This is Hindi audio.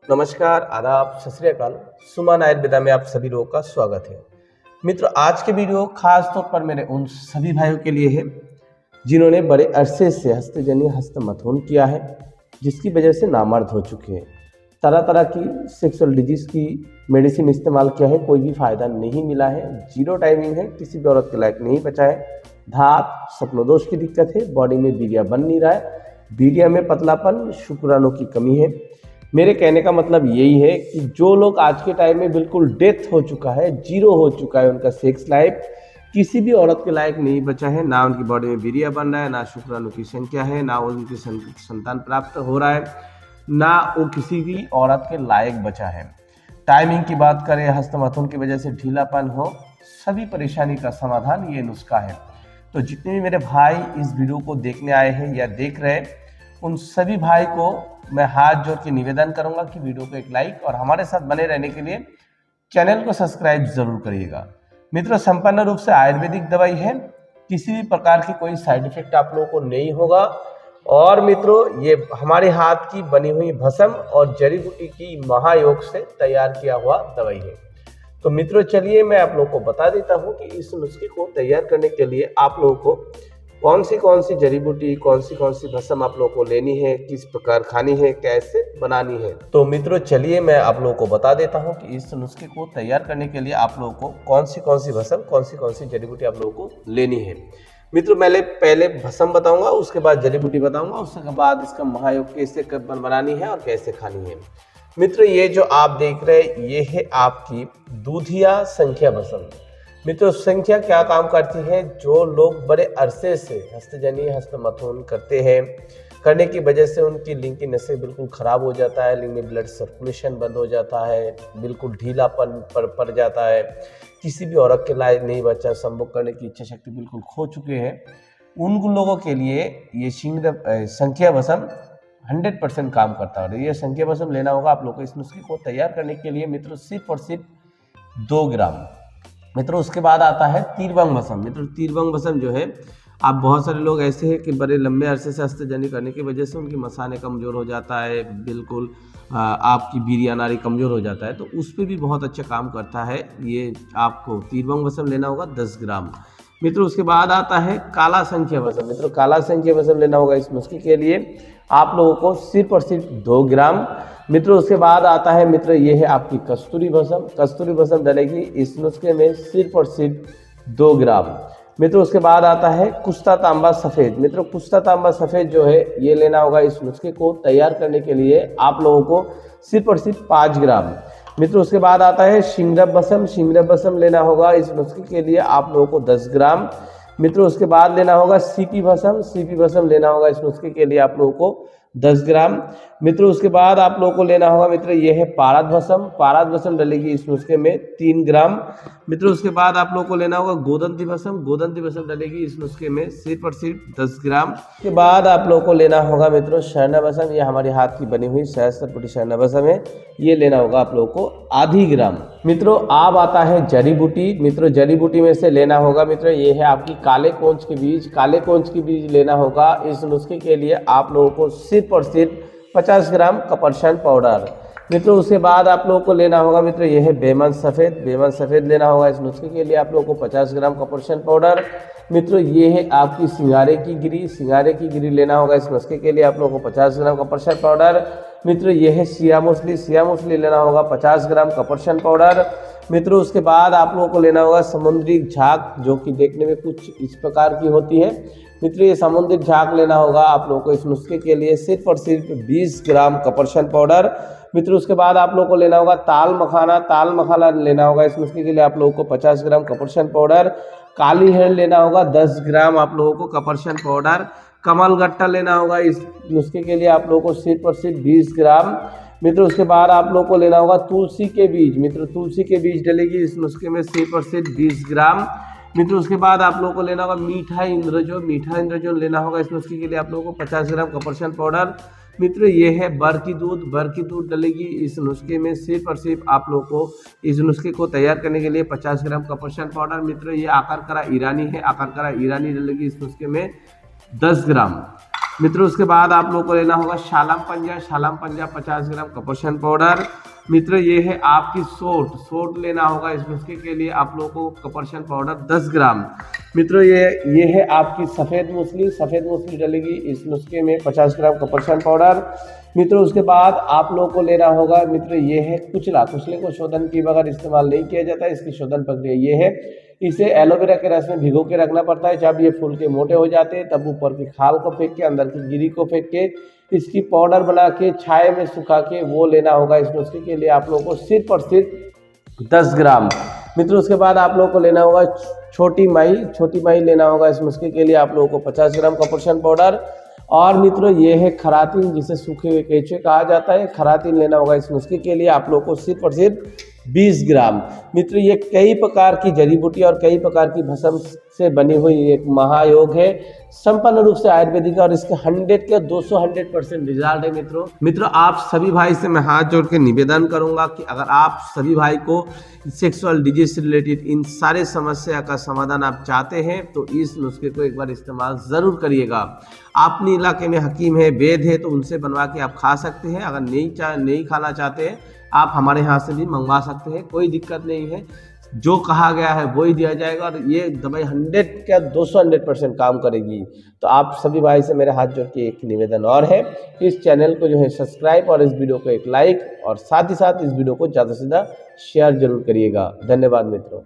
नमस्कार, आदाब, सत श्री अकाल। सुमन आयुर्वेदा में आप सभी लोगों का स्वागत है। मित्रों, आज के वीडियो खास तौर पर मेरे उन सभी भाइयों के लिए है जिन्होंने बड़े अरसे से हस्तजन्य हस्तमैथुन किया है, जिसकी वजह से नामर्द हो चुके हैं। तरह तरह की सेक्सुअल डिजीज की मेडिसिन इस्तेमाल किया है, कोई भी फायदा नहीं मिला है। जीरो टाइमिंग है, किसी भी औरत के लायक नहीं बचा है। धात स्वप्नदोष की दिक्कत है, बॉडी में वीर्य बन नहीं रहा है, वीर्य में पतलापन, शुक्राणु की कमी है। मेरे कहने का मतलब यही है कि जो लोग आज के टाइम में बिल्कुल डेथ हो चुका है, जीरो हो चुका है उनका सेक्स लाइफ, किसी भी औरत के लायक नहीं बचा है। ना उनकी बॉडी में वीर्य बन रहा है, ना शुक्राणु की संख्या है, ना उनकी संतान प्राप्त हो रहा है, ना वो किसी भी औरत के लायक बचा है। टाइमिंग की बात करें, हस्तमैथुन की वजह से ढीलापन हो, सभी परेशानी का समाधान ये नुस्खा है। तो जितने भी मेरे भाई इस वीडियो को देखने आए हैं या देख रहे हैं, उन सभी भाई को मैं हाथ जोड़ के निवेदन करूंगा कि वीडियो को एक लाइक और हमारे साथ बने रहने के लिए चैनल को सब्सक्राइब जरूर करिएगा। मित्रों, संपूर्ण रूप से आयुर्वेदिक दवाई है, किसी भी प्रकार की कोई साइड इफेक्ट आप लोगों को नहीं होगा। और मित्रों, ये हमारे हाथ की बनी हुई भस्म और जड़ी बूटी की महायोग से तैयार किया हुआ दवाई है। तो मित्रों, चलिए मैं आप लोगों को बता देता हूँ कि इस नुस्खे को तैयार करने के लिए आप लोगों को कौन सी जड़ी बूटी, कौन सी भस्म आप लोगों को लेनी है, किस प्रकार खानी है, कैसे बनानी है। तो मित्रों, चलिए मैं आप लोगों को बता देता हूं कि इस नुस्खे को तैयार करने के लिए आप लोगों को कौन सी भस्म, कौन सी जड़ी बूटी आप लोगों को लेनी है। मित्रों, मैं पहले भस्म बताऊंगा, उसके बाद जड़ी बूटी बताऊंगा, उसके बाद इसका महायोग कैसे बनानी है और कैसे खानी है। मित्रों, ये जो आप देख रहे हैं, ये है आपकी दूधिया संख्या भस्म। मित्रों, संख्या क्या काम करती है? जो लोग बड़े अरसे से हस्तजन्य हस्तमैथुन करते हैं, करने की वजह से उनकी लिंग की नसें बिल्कुल खराब हो जाता है, लिंग में ब्लड सर्कुलेशन बंद हो जाता है, बिल्कुल ढीलापन पड़ जाता है, किसी भी औरत के लायक नहीं बचा, संभोग करने की इच्छा शक्ति बिल्कुल खो चुके हैं, उन लोगों के लिए ये संख्या भस्म 100% काम करता है। ये संख्या भस्म लेना होगा आप लोगों को। इस नुस्खे को तैयार करने के लिए मित्रों सिर्फ और सिर्फ 2 ग्राम। मित्रों, उसके बाद आता है तीरबंग भस्म। मित्रों, तीरबंग भस्म जो है, आप बहुत सारे लोग ऐसे हैं कि बड़े लंबे अरसे से हस्तजन्य करने की वजह से उनकी मसाने कमज़ोर हो जाता है, बिल्कुल आपकी वीर्य नाड़ी कमज़ोर हो जाता है, तो उस पर भी बहुत अच्छा काम करता है। ये आपको तीरबंग भस्म लेना होगा 10 ग्राम। मित्रों, उसके बाद आता है काला संख्या भस्म। मित्रों, काला संख्या भस्म लेना होगा इस नुस्खे के लिए आप लोगों को सिर्फ और सिर्फ 2 ग्राम। मित्रों, उसके बाद आता है मित्र, ये है आपकी कस्तूरी भस्म। कस्तूरी भस्म डलेगी इस नुस्खे में सिर्फ और सिर्फ 2 ग्राम। मित्रों, उसके बाद आता है कुश्ता तांबा सफ़ेद। मित्रों, कुश्ता तांबा सफ़ेद जो है, ये लेना होगा इस नुस्खे को तैयार करने के लिए आप लोगों को सिर्फ और सिर्फ 5 ग्राम। मित्रों, उसके बाद आता है शिंगरब भस्म। शिंगरब भस्म लेना होगा इस नुस्खे के लिए आप लोगों को 10 ग्राम। मित्रों, उसके बाद लेना होगा सीपी भस्म। सीपी भस्म लेना होगा इस नुस्खे के लिए आप लोगों को 10 ग्राम। मित्रों, उसके बाद आप लोगों को लेना होगा मित्र, ये है पारद भस्म। पारद भस्म डलेगी इस नुस्खे में 3 ग्राम। मित्रों, उसके बाद आप लोगों को लेना होगा गोदंती भस्म। गोदंती भस्म डलेगी इस नुस्खे में सिर्फ और सिर्फ 10 ग्राम। उसके बाद आप लोगों को लेना होगा मित्रों शहना भस्म। ये हमारे हाथ की बनी हुई सहस्त्रपुटी शहना भस्म है, ये लेना होगा आप लोगों को आधी ग्राम। मित्रों, अब आता है जड़ी बूटी। मित्रों, जड़ी बूटी में से लेना होगा मित्रों, ये है आपकी काले कोंच के बीज। काले कोंच के बीज लेना होगा इस नुस्खे के लिए आप लोगों को सिर्फ और सिर्फ 50 ग्राम कपरशन पाउडर। मित्रों, उसके बाद आप लोगों को लेना होगा मित्रों, यह है बेमन सफ़ेद। बेमन सफ़ेद लेना होगा इस नुस्खे के लिए आप लोगों को 50 ग्राम कपरशन पाउडर। मित्रों, ये है आपकी सिंगारे की गिरी। सिंगारे की गिरी लेना होगा इस नुस्खे के लिए आप लोगों को 50 ग्राम कपरशन पाउडर। मित्रों, ये है सिया मूसली। सिया मूसली लेना होगा 50 ग्राम कपरशन पाउडर। मित्रों, उसके बाद आप लोगों को लेना होगा समुद्री झाग, जो कि देखने में कुछ इस प्रकार की होती है। मित्रों, ये समुद्री झाग लेना होगा आप लोगों को इस नुस्खे के लिए सिर्फ और सिर्फ 20 ग्राम कपरशन पाउडर। मित्रों, उसके बाद आप लोगों को लेना होगा ताल मखाना। ताल मखाना लेना होगा इस नुस्खे के लिए आप लोगों को 50 ग्राम कपरशन पाउडर। काली हरड़ लेना होगा 10 ग्राम आप लोगों को कपरशन पाउडर। कमल गट्टा लेना होगा इस नुस्खे के लिए आप लोगों को सिर्फ और सिर्फ 20 ग्राम। मित्रों, उसके बाद आप लोगों को लेना होगा तुलसी के बीज। मित्रों, तुलसी के बीज डलेगी इस नुस्खे में सिर्फ और सिर्फ 20 ग्राम। मित्रों, उसके बाद आप लोगों को लेना होगा मीठा इंद्रजोन। मीठा इंद्रजोन लेना होगा इस नुस्खे के लिए आप लोगों को 50 ग्राम कपरशन पाउडर। मित्रों, ये है बर की दूध। बर की दूध डलेगी इस नुस्खे में सिर्फ और सिर्फ आप लोगों को इस नुस्खे को तैयार करने के लिए 50 ग्राम कपरशन पाउडर। मित्रों, ये आकार करा ईरानी है। आकार करा ईरानी डलेगी इस नुस्खे में 10 ग्राम। मित्रों उसके बाद आप लोगों को लेना होगा शालम पंजा 50 ग्राम कपरशन पाउडर। मित्रों ये है आपकी सोट लेना होगा इस नुस्खे के लिए आप लोगों को कपरशन पाउडर 10 ग्राम। मित्रों ये है आपकी सफ़ेद मूसली डलेगी इस नुस्खे में 50 ग्राम कपरशन पाउडर। मित्रों उसके बाद आप लोगों को लेना होगा मित्रों ये है कुचले को शोधन के बगैर इस्तेमाल नहीं किया जाता, इसकी शोधन प्रक्रिया ये है, इसे एलोवेरा के रस में भिगो के रखना पड़ता है। जब ये फूल के मोटे हो जाते हैं तब ऊपर की खाल को फेंक के अंदर की गिरी को फेंक के इसकी पाउडर बना के छाए में सुखा के वो लेना होगा। इस नुस्खे के लिए आप लोगों को सिर्फ और सिर्फ 10 ग्राम। मित्रों उसके बाद आप लोगों को लेना होगा छोटी माई लेना होगा। इस नुस्खे के लिए आप लोगों को 50 ग्राम कपरशन पाउडर। और मित्रों ये है खरातीन, जिसे सूखे हुए केचुए कहा जाता है, खरातीन लेना होगा इस नुस्खे के लिए आप लोगों को सिर्फ और सिर्फ 20 ग्राम। मित्रों ये कई प्रकार की जड़ी बूटी और कई प्रकार की भस्म से बनी हुई एक महायोग है, संपूर्ण रूप से आयुर्वेदिक और इसके 100% रिजल्ट है। मित्रों आप सभी भाई से मैं हाथ जोड़ के निवेदन करूंगा कि अगर आप सभी भाई को सेक्सुअल डिजीज से रिलेटेड इन सारे समस्या का समाधान आप चाहते हैं तो इस नुस्खे को एक बार इस्तेमाल ज़रूर करिएगा। अपने इलाके में हकीम है, वैद्य है तो उनसे बनवा के आप खा सकते हैं। अगर नहीं खाना चाहते हैं आप हमारे यहाँ से भी मंगवा सकते हैं, कोई दिक्कत नहीं है। जो कहा गया है वही दिया जाएगा और ये दवाई 200% काम करेगी। तो आप सभी भाई से मेरे हाथ जोड़ के एक निवेदन और है, इस चैनल को जो है सब्सक्राइब और इस वीडियो को एक लाइक और साथ ही साथ इस वीडियो को ज़्यादा से ज़्यादा शेयर जरूर करिएगा। धन्यवाद मित्रों।